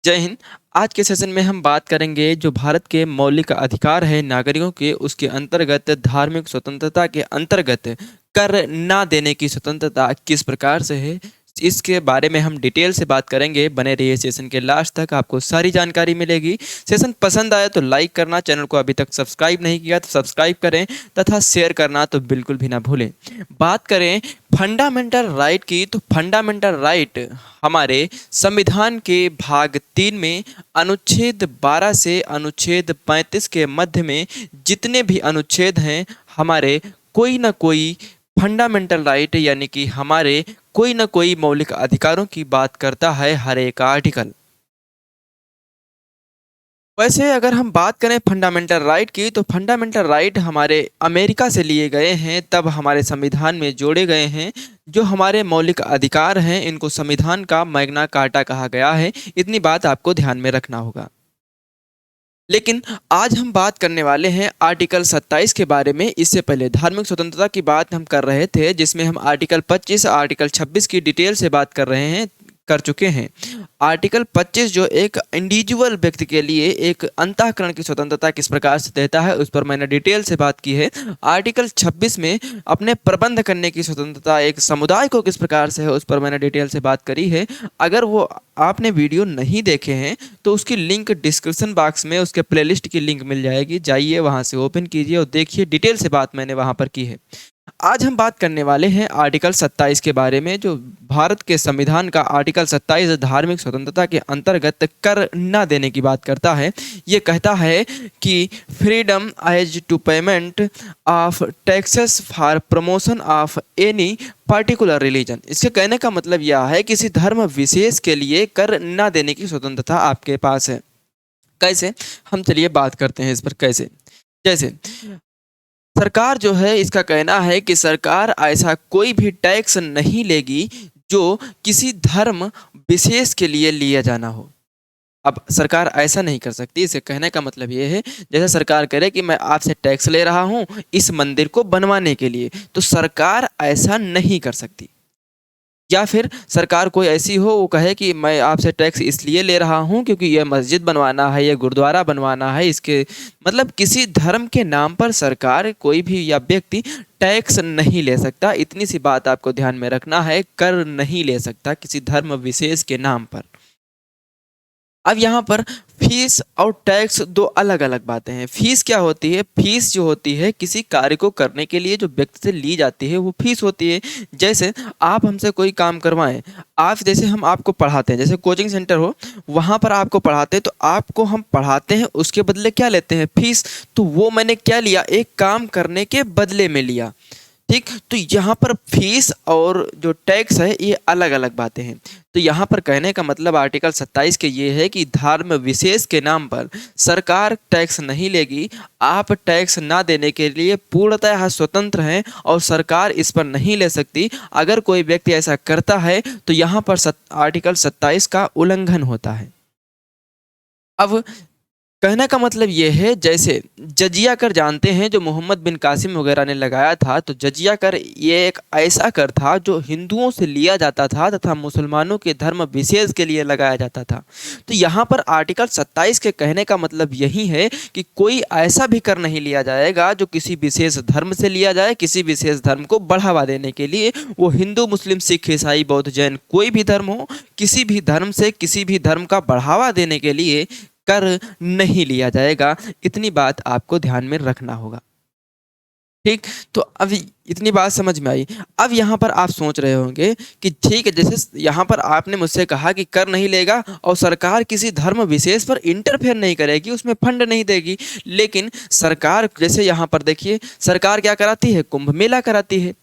जय हिंद। आज के सेशन में हम बात करेंगे जो भारत के मौलिक अधिकार है नागरिकों के, उसके अंतर्गत धार्मिक स्वतंत्रता के अंतर्गत कर ना देने की स्वतंत्रता किस प्रकार से है। इसके बारे में हम डिटेल से बात करेंगे। बने रहिए सेशन के लास्ट तक, आपको सारी जानकारी मिलेगी। सेशन पसंद आया तो लाइक करना, चैनल को अभी तक सब्सक्राइब नहीं किया तो सब्सक्राइब करें तथा शेयर करना तो बिल्कुल भी ना भूलें। बात करें फंडामेंटल राइट की, तो फंडामेंटल राइट हमारे संविधान के भाग 3 में अनुच्छेद 12 से अनुच्छेद 35 के मध्य में जितने भी अनुच्छेद हैं, हमारे कोई ना कोई फंडामेंटल राइट यानी कि हमारे कोई ना कोई मौलिक अधिकारों की बात करता है हर एक आर्टिकल। वैसे अगर हम बात करें फंडामेंटल राइट की, तो फंडामेंटल राइट हमारे अमेरिका से लिए गए हैं, तब हमारे संविधान में जोड़े गए हैं। जो हमारे मौलिक अधिकार हैं, इनको संविधान का मैग्ना कार्टा कहा गया है। इतनी बात आपको ध्यान में रखना होगा। लेकिन आज हम बात करने वाले हैं आर्टिकल 27 के बारे में। इससे पहले धार्मिक स्वतंत्रता की बात हम कर रहे थे, जिसमें हम आर्टिकल 25 आर्टिकल 26 की डिटेल से बात कर चुके हैं। आर्टिकल 25 जो एक इंडिविजुअल व्यक्ति के लिए एक अंतःकरण की स्वतंत्रता किस प्रकार से देता है, उस पर मैंने डिटेल से बात की है। आर्टिकल 26 में अपने प्रबंध करने की स्वतंत्रता एक समुदाय को किस प्रकार से है, उस पर मैंने डिटेल से बात करी है। अगर वो आपने वीडियो नहीं देखे हैं तो उसकी लिंक डिस्क्रिप्शन बॉक्स में, उसके प्लेलिस्ट की लिंक मिल जाएगी, जाइए वहाँ से ओपन कीजिए और देखिए, डिटेल से बात मैंने वहाँ पर की है। आज हम बात करने वाले हैं आर्टिकल 27 के बारे में। जो भारत के संविधान का आर्टिकल 27 धार्मिक स्वतंत्रता के अंतर्गत कर न देने की बात करता है। ये कहता है कि freedom as to payment of taxes for promotion of any particular religion. इसके कहने का मतलब यह है किसी धर्म विशेष के लिए कर न देने की स्वतंत्रता आपके पास है। कैसे, हम चलिए बात करते हैं इस पर। कैसे, जैसे सरकार जो है, इसका कहना है कि सरकार ऐसा कोई भी टैक्स नहीं लेगी जो किसी धर्म विशेष के लिए लिया जाना हो। अब सरकार ऐसा नहीं कर सकती। इसे कहने का मतलब ये है, जैसे सरकार करे कि मैं आपसे टैक्स ले रहा हूँ इस मंदिर को बनवाने के लिए, तो सरकार ऐसा नहीं कर सकती। या फिर सरकार कोई ऐसी हो, वो कहे कि मैं आपसे टैक्स इसलिए ले रहा हूँ क्योंकि ये मस्जिद बनवाना है, ये गुरुद्वारा बनवाना है, इसके मतलब किसी धर्म के नाम पर सरकार कोई भी या व्यक्ति टैक्स नहीं ले सकता। इतनी सी बात आपको ध्यान में रखना है, कर नहीं ले सकता किसी धर्म विशेष के नाम पर। अब यहाँ पर फीस और टैक्स दो अलग अलग बातें हैं। फीस क्या होती है? फीस जो होती है किसी कार्य को करने के लिए जो व्यक्ति से ली जाती है, वो फीस होती है। जैसे आप हमसे कोई काम करवाएं, आप जैसे हम आपको पढ़ाते हैं, जैसे कोचिंग सेंटर हो, वहाँ पर आपको पढ़ाते हैं, तो आपको हम पढ़ाते हैं, उसके बदले क्या लेते हैं? फीस। तो वो मैंने क्या लिया? एक काम करने के बदले में लिया। ठीक, तो यहाँ पर फीस और जो टैक्स है ये अलग अलग बातें हैं। तो यहाँ पर कहने का मतलब आर्टिकल 27 के ये है कि धर्म विशेष के नाम पर सरकार टैक्स नहीं लेगी। आप टैक्स ना देने के लिए पूर्णतः स्वतंत्र हैं और सरकार इस पर नहीं ले सकती। अगर कोई व्यक्ति ऐसा करता है तो यहाँ पर आर्टिकल 27 का उल्लंघन होता है। अब कहने का मतलब ये है, जैसे जजिया कर जानते हैं जो मोहम्मद बिन कासिम वगैरह ने लगाया था, तो जजिया कर ये एक ऐसा कर था जो हिंदुओं से लिया जाता था तथा मुसलमानों के धर्म विशेष के लिए लगाया जाता था। तो यहाँ पर आर्टिकल 27 के कहने का मतलब यही है कि कोई ऐसा भी कर नहीं लिया जाएगा जो किसी विशेष धर्म से लिया जाए, किसी विशेष धर्म को बढ़ावा देने के लिए। वो हिंदू, मुस्लिम, सिख, ईसाई, बौद्ध, जैन कोई भी धर्म हो, किसी भी धर्म से किसी भी धर्म का बढ़ावा देने के लिए कर नहीं लिया जाएगा। इतनी बात आपको ध्यान में रखना होगा। ठीक, तो अब इतनी बात समझ में आई। अब यहाँ पर आप सोच रहे होंगे कि ठीक है, जैसे यहाँ पर आपने मुझसे कहा कि कर नहीं लेगा और सरकार किसी धर्म विशेष पर इंटरफेयर नहीं करेगी, उसमें फंड नहीं देगी। लेकिन सरकार, जैसे यहाँ पर देखिए, सरकार क्या कराती है? कुंभ मेला कराती है,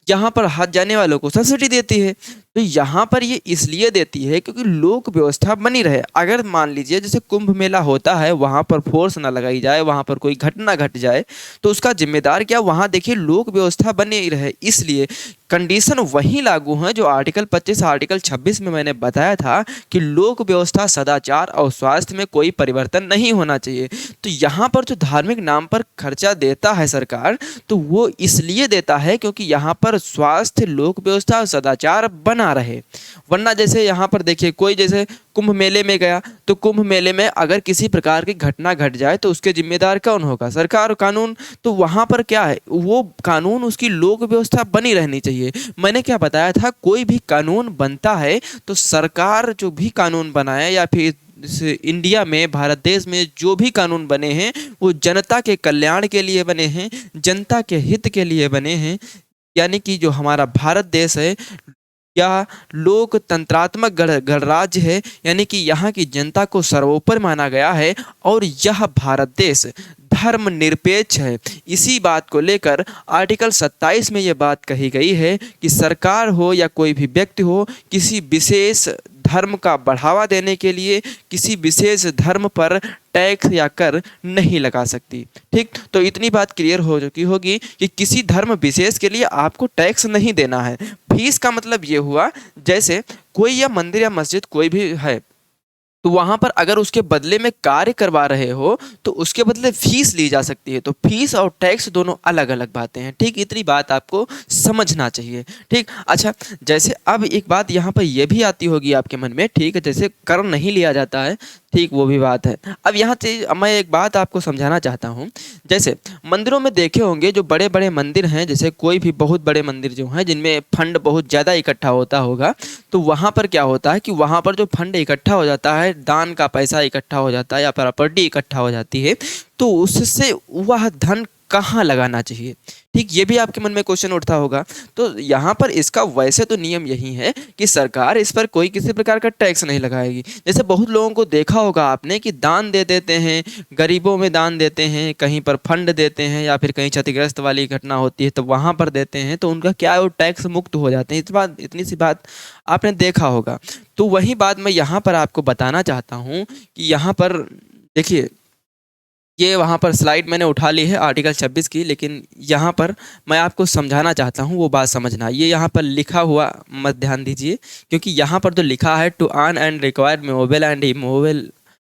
यहाँ पर हज जाने वालों को सब्सिडी देती है। तो यहाँ पर ये इसलिए देती है क्योंकि लोक व्यवस्था बनी रहे। अगर मान लीजिए जैसे कुंभ मेला होता है, वहाँ पर फोर्स ना लगाई जाए, वहाँ पर कोई घटना घट जाए, तो उसका जिम्मेदार क्या? वहाँ देखिए लोक व्यवस्था बनी रहे। इसलिए कंडीशन वही लागू है जो आर्टिकल 25 आर्टिकल 26 में मैंने बताया था कि लोक व्यवस्था, सदाचार और स्वास्थ्य में कोई परिवर्तन नहीं होना चाहिए। तो यहाँ पर जो धार्मिक नाम पर खर्चा देता है सरकार, तो वो इसलिए देता है क्योंकि यहाँ पर स्वास्थ्य, लोक व्यवस्था और सदाचार बना ना रहे। वरना जैसे यहाँ पर देखिए, कोई जैसे कुंभ मेले में गया, तो कुंभ मेले में अगर किसी प्रकार की घटना घट जाए तो उसके जिम्मेदार कौन होगा? सरकार और कानून। तो वहाँ पर क्या है, वो कानून, उसकी लोक व्यवस्था बनी रहनी चाहिए। मैंने क्या बताया था, कोई भी कानून बनता है तो सरकार जो भी कानून बनाए, या फिर इस इंडिया में, भारत देश में जो भी कानून बने हैं वो जनता के कल्याण के लिए बने हैं, जनता के हित के लिए बने हैं। यानी कि जो हमारा भारत देश है या लोकतंत्रात्मक गणराज्य है, यानी कि यहाँ की जनता को सर्वोपरि माना गया है, और यह भारत देश धर्मनिरपेक्ष है। इसी बात को लेकर आर्टिकल 27 में यह बात कही गई है कि सरकार हो या कोई भी व्यक्ति हो, किसी विशेष धर्म का बढ़ावा देने के लिए किसी विशेष धर्म पर टैक्स या कर नहीं लगा सकती। ठीक, तो इतनी बात क्लियर हो चुकी होगी कि किसी धर्म विशेष के लिए आपको टैक्स नहीं देना है। फीस का मतलब ये हुआ, जैसे कोई या मंदिर या मस्जिद कोई भी है, तो वहाँ पर अगर उसके बदले में कार्य करवा रहे हो तो उसके बदले फीस ली जा सकती है। तो फीस और टैक्स दोनों अलग अलग बातें हैं। ठीक, इतनी बात आपको समझना चाहिए। ठीक, अच्छा, जैसे अब एक बात यहाँ पर यह भी आती होगी आपके मन में, ठीक है, जैसे कर नहीं लिया जाता है, ठीक, वो भी बात है। अब यहाँ से मैं एक बात आपको समझाना चाहता हूँ। जैसे मंदिरों में देखे होंगे, जो बड़े बड़े मंदिर हैं, जैसे कोई भी बहुत बड़े मंदिर जो हैं जिनमें फंड बहुत ज़्यादा इकट्ठा होता होगा, तो वहाँ पर क्या होता है कि वहाँ पर जो फंड इकट्ठा हो जाता है, दान का पैसा इकट्ठा हो जाता है या प्रॉपर्टी इकट्ठा हो जाती है, तो उससे वह धन कहाँ लगाना चाहिए? ठीक, ये भी आपके मन में क्वेश्चन उठता होगा। तो यहाँ पर इसका वैसे तो नियम यही है कि सरकार इस पर कोई किसी प्रकार का टैक्स नहीं लगाएगी। जैसे बहुत लोगों को देखा होगा आपने कि दान दे देते हैं, गरीबों में दान देते हैं, कहीं पर फंड देते हैं, या फिर कहीं क्षतिग्रस्त वाली घटना होती है तो वहाँ पर देते हैं, तो उनका क्या है, वो टैक्स मुक्त हो जाते हैं। इतनी सी बात आपने देखा होगा। तो वही बात मैं यहाँ पर आपको बताना चाहता हूँ कि यहाँ पर देखिए, ये वहाँ पर स्लाइड मैंने उठा ली है आर्टिकल 26 की, लेकिन यहाँ पर मैं आपको समझाना चाहता हूँ, वो बात समझना। ये यहाँ पर लिखा हुआ मत ध्यान दीजिए, क्योंकि यहाँ पर जो लिखा है to earn and require movable and immovable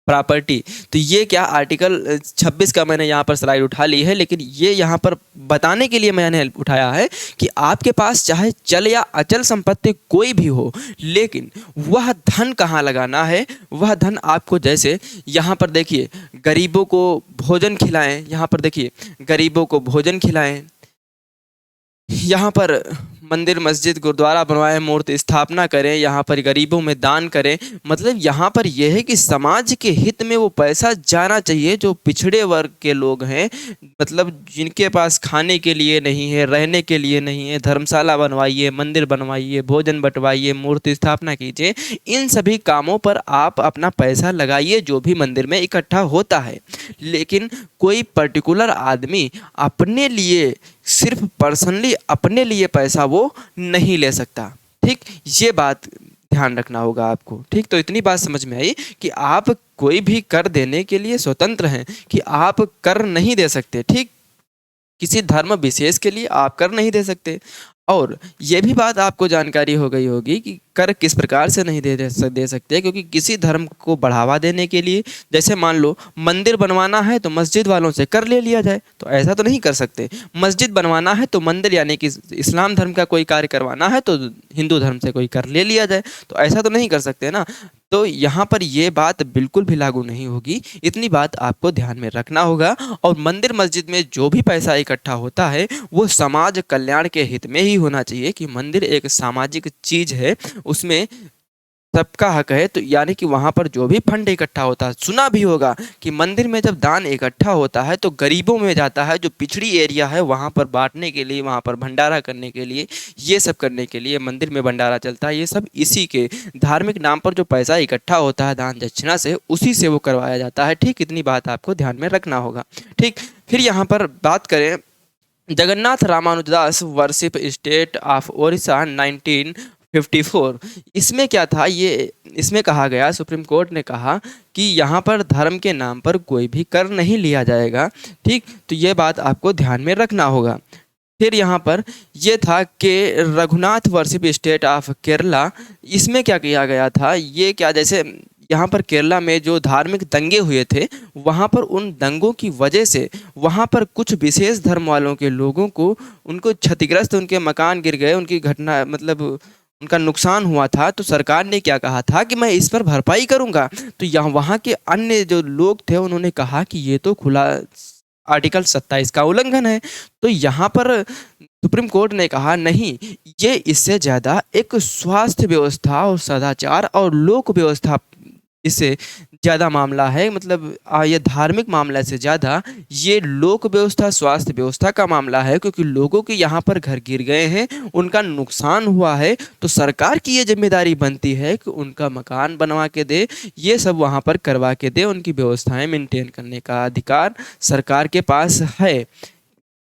property, तो ये क्या आर्टिकल 26 का मैंने यहाँ पर स्लाइड उठा ली है, लेकिन ये यहाँ पर बताने के लिए मैंने उठाया है कि आपके पास चाहे चल या अचल संपत्ति कोई भी हो, लेकिन वह धन कहाँ लगाना है, वह धन आपको, जैसे यहाँ पर देखिए, गरीबों को भोजन खिलाएं, यहाँ पर देखिए गरीबों को भोजन खिलाएं, यहाँ पर मंदिर मस्जिद गुरुद्वारा बनवाएं, मूर्ति स्थापना करें, यहाँ पर गरीबों में दान करें। मतलब यहाँ पर यह है कि समाज के हित में वो पैसा जाना चाहिए जो पिछड़े वर्ग के लोग हैं, मतलब जिनके पास खाने के लिए नहीं है, रहने के लिए नहीं है। धर्मशाला बनवाइए, मंदिर बनवाइए, भोजन बंटवाइए, मूर्ति स्थापना कीजिए, इन सभी कामों पर आप अपना पैसा लगाइए जो भी मंदिर में इकट्ठा होता है। लेकिन कोई पर्टिकुलर आदमी अपने लिए, सिर्फ पर्सनली अपने लिए पैसा वो नहीं ले सकता। ठीक, ये बात ध्यान रखना होगा आपको। ठीक, तो इतनी बात समझ में आई कि आप कोई भी कर देने के लिए स्वतंत्र हैं, कि आप कर नहीं दे सकते। ठीक, किसी धर्म विशेष के लिए आप कर नहीं दे सकते। और ये भी बात आपको जानकारी हो गई होगी कि कर किस प्रकार से नहीं दे सकते, क्योंकि किसी धर्म को बढ़ावा देने के लिए, जैसे मान लो मंदिर बनवाना है तो मस्जिद वालों से कर ले लिया जाए, तो ऐसा तो नहीं कर सकते। मस्जिद बनवाना है तो मंदिर, यानी कि इस्लाम धर्म का कोई कार्य करवाना है तो हिंदू धर्म से कोई कर ले लिया जाए, तो ऐसा तो नहीं कर सकते ना। तो यहाँ पर ये बात बिल्कुल भी लागू नहीं होगी। इतनी बात आपको ध्यान में रखना होगा। और मंदिर मस्जिद में जो भी पैसा इकट्ठा होता है वो समाज कल्याण के हित में ही होना चाहिए, कि मंदिर एक सामाजिक चीज है, उसमें सबका हक है। तो यानी कि वहाँ पर जो भी फंड इकट्ठा होता है, सुना भी होगा कि मंदिर में जब दान इकट्ठा होता है तो गरीबों में जाता है, जो पिछड़ी एरिया है वहाँ पर बांटने के लिए, वहाँ पर भंडारा करने के लिए, ये सब करने के लिए मंदिर में भंडारा चलता है। ये सब इसी के धार्मिक नाम पर जो पैसा इकट्ठा होता है दान दक्षिणा से, उसी से वो करवाया जाता है। ठीक, इतनी बात आपको ध्यान में रखना होगा। ठीक, फिर यहाँ पर बात करें Jagannath Ramanujdas worship state of Odisha 1954, इसमें क्या था, ये इसमें कहा गया, सुप्रीम कोर्ट ने कहा कि यहाँ पर धर्म के नाम पर कोई भी कर नहीं लिया जाएगा। ठीक, तो ये बात आपको ध्यान में रखना होगा। फिर यहाँ पर ये था कि Raghunath worship state of Kerala, इसमें क्या किया गया था, ये क्या, जैसे यहाँ पर केरला में जो धार्मिक दंगे हुए थे, वहाँ पर उन दंगों की वजह से वहाँ पर कुछ विशेष धर्म वालों के लोगों को, उनको क्षतिग्रस्त, उनके मकान गिर गए, उनकी घटना, मतलब उनका नुकसान हुआ था तो सरकार ने क्या कहा था कि मैं इस पर भरपाई करूँगा। तो यहाँ वहाँ के अन्य जो लोग थे उन्होंने कहा कि ये तो खुला आर्टिकल 27 का उल्लंघन है। तो यहाँ पर सुप्रीम कोर्ट ने कहा नहीं, ये इससे ज़्यादा एक स्वास्थ्य व्यवस्था और सदाचार और लोक व्यवस्था इससे ज़्यादा मामला है। मतलब ये धार्मिक मामला से ज़्यादा ये लोक व्यवस्था, स्वास्थ्य व्यवस्था का मामला है, क्योंकि लोगों के यहाँ पर घर गिर गए हैं, उनका नुकसान हुआ है, तो सरकार की ये ज़िम्मेदारी बनती है कि उनका मकान बनवा के दे, ये सब वहाँ पर करवा के दे, उनकी व्यवस्थाएँ मेंटेन करने का अधिकार सरकार के पास है।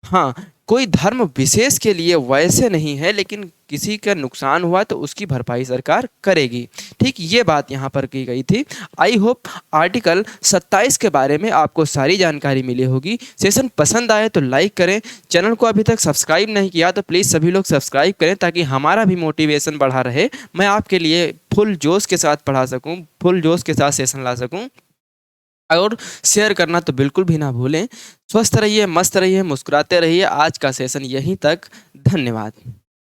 हाँ, कोई धर्म विशेष के लिए वैसे नहीं है, लेकिन किसी का नुकसान हुआ तो उसकी भरपाई सरकार करेगी। ठीक, ये बात यहाँ पर की गई थी। आई होप आर्टिकल 27 के बारे में आपको सारी जानकारी मिली होगी। सेशन पसंद आए तो लाइक करें। चैनल को अभी तक सब्सक्राइब नहीं किया तो प्लीज़ सभी लोग सब्सक्राइब करें, ताकि हमारा भी मोटिवेशन बढ़ा रहे, मैं आपके लिए फुल जोश के साथ पढ़ा सकूँ, फुल जोश के साथ सेशन ला सकूँ। और शेयर करना तो बिल्कुल भी ना भूलें। स्वस्थ रहिए, मस्त रहिए, मुस्कुराते रहिए। आज का सेशन यहीं तक। धन्यवाद।